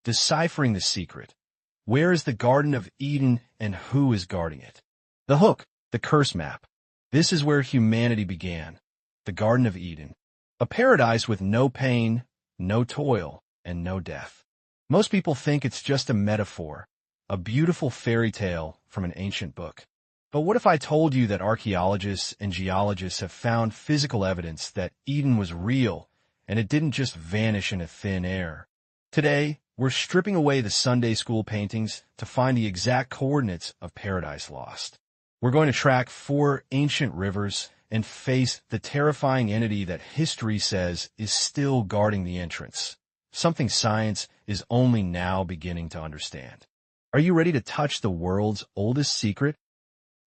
Deciphering the Secret. Where is the Garden of Eden and who is guarding it? The hook, the curse map. This is where humanity began. The Garden of Eden. A paradise with no pain, no toil, and no death. Most people think it's just a metaphor, a beautiful fairy tale from an ancient book. But what if I told you that archaeologists and geologists have found physical evidence that Eden was real and it didn't just vanish into thin air? Today, we're stripping away the Sunday school paintings to find the exact coordinates of Paradise Lost. We're going to track 4 ancient rivers and face the terrifying entity that history says is still guarding the entrance, something science is only now beginning to understand. Are you ready to touch the world's oldest secret?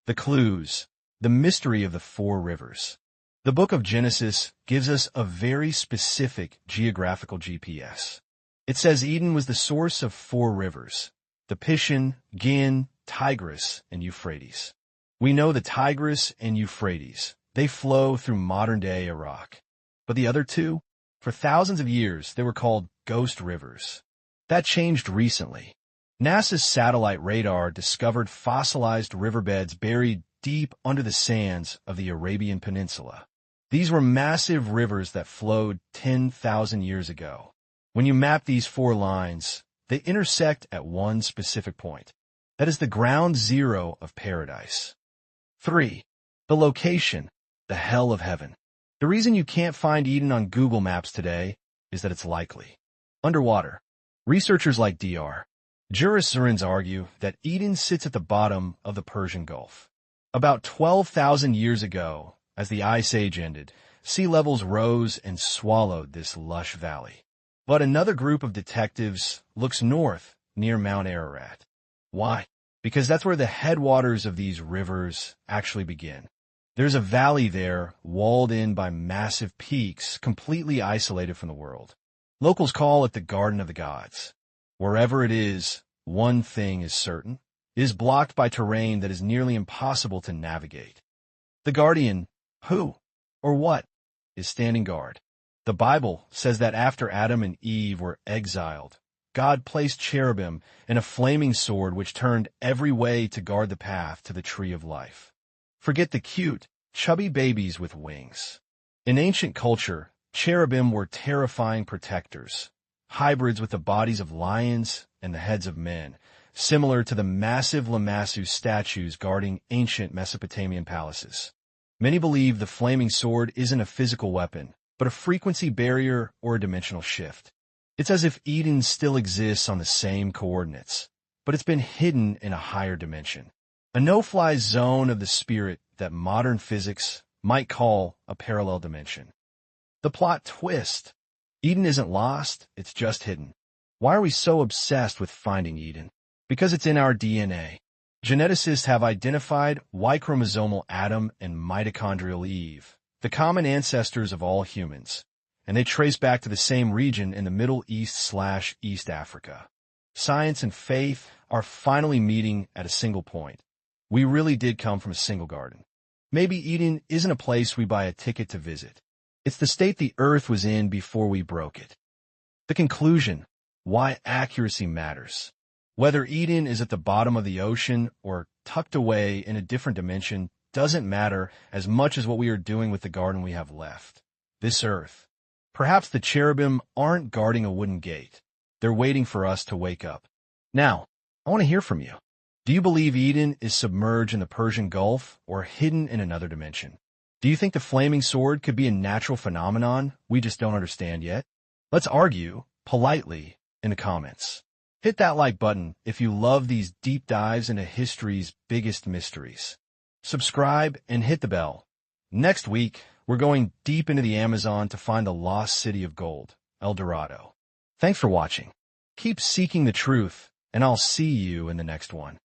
The clues, the mystery of the 4 rivers. The book of Genesis gives us a very specific geographical GPS. It says Eden was the source of 4 rivers, the Pishon, Gin, Tigris, and Euphrates. We know the Tigris and Euphrates. They flow through modern-day Iraq. But the other 2? For thousands of years, they were called ghost rivers. That changed recently. NASA's satellite radar discovered fossilized riverbeds buried deep under the sands of the Arabian Peninsula. These were massive rivers that flowed 10,000 years ago. When you map these 4 lines, they intersect at one specific point. That is the ground zero of paradise. 3. The location, the hell of heaven. The reason you can't find Eden on Google Maps today is that it's likely underwater. Researchers like Dr. Juristsurens argue that Eden sits at the bottom of the Persian Gulf. About 12,000 years ago, as the Ice Age ended, sea levels rose and swallowed this lush valley. But another group of detectives looks north near Mount Ararat. Why? Because that's where the headwaters of these rivers actually begin. There's a valley there, walled in by massive peaks, completely isolated from the world. Locals call it the Garden of the Gods. Wherever it is, one thing is certain. It is blocked by terrain that is nearly impossible to navigate. The guardian, who or what, is standing guard. The Bible says that after Adam and Eve were exiled, God placed cherubim and a flaming sword which turned every way to guard the path to the tree of life. Forget the cute, chubby babies with wings. In ancient culture, cherubim were terrifying protectors, hybrids with the bodies of lions and the heads of men, similar to the massive Lamassu statues guarding ancient Mesopotamian palaces. Many believe the flaming sword isn't a physical weapon, but a frequency barrier or a dimensional shift. It's as if Eden still exists on the same coordinates, but it's been hidden in a higher dimension. A no-fly zone of the spirit that modern physics might call a parallel dimension. The plot twist. Eden isn't lost, it's just hidden. Why are we so obsessed with finding Eden? Because it's in our DNA. Geneticists have identified Y-chromosomal Adam and mitochondrial Eve, the common ancestors of all humans, and they trace back to the same region in the Middle East/East Africa. Science and faith are finally meeting at a single point. We really did come from a single garden. Maybe Eden isn't a place we buy a ticket to visit. It's the state the earth was in before we broke it. The conclusion, why accuracy matters. Whether Eden is at the bottom of the ocean or tucked away in a different dimension doesn't matter as much as what we are doing with the garden we have left. This earth. Perhaps the cherubim aren't guarding a wooden gate. They're waiting for us to wake up. Now, I want to hear from you. Do you believe Eden is submerged in the Persian Gulf or hidden in another dimension? Do you think the flaming sword could be a natural phenomenon we just don't understand yet? Let's argue, politely, in the comments. Hit that like button if you love these deep dives into history's biggest mysteries. Subscribe and hit the bell. Next week, we're going deep into the Amazon to find the lost city of gold, El Dorado. Thanks for watching. Keep seeking the truth, and I'll see you in the next one.